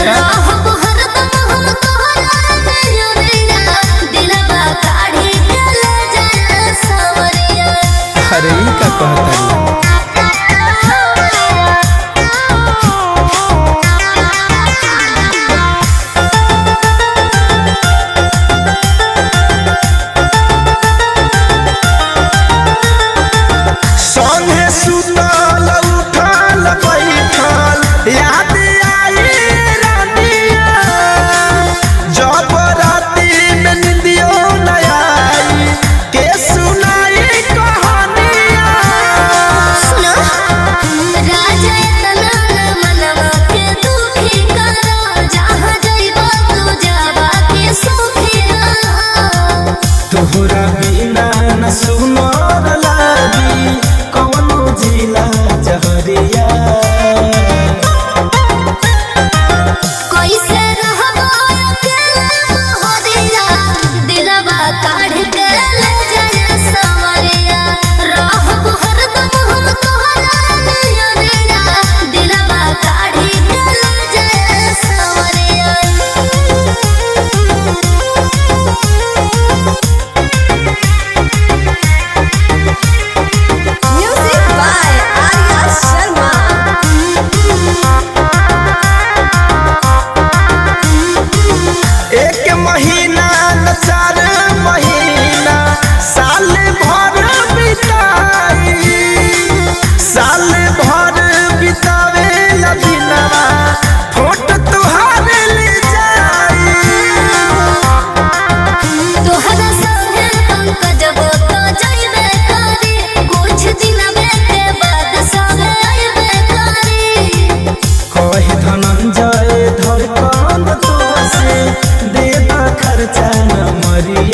अच्छा अरे ई का कहता तोहरा बिना न सुनो लागी कौनो जिला जहरिया कैसे रहबो अकेला मोहरिया दिलवा काढ़ के ले जाए सवरिया रहबो हरदम हम तोहरा नियरिया दिलवा काढ़ के ले जाए सवरिया। महीना न 4 महीना साल भर बिताई साल भर बितावे लगिनवा फोटो तुहार ले जाई तोहरा संगे पंकज तो जाइबे करी कुछ दिन के बाद संगे आइबे करी कहे धनंजय धड़कन तो से दे खर्चा न मरी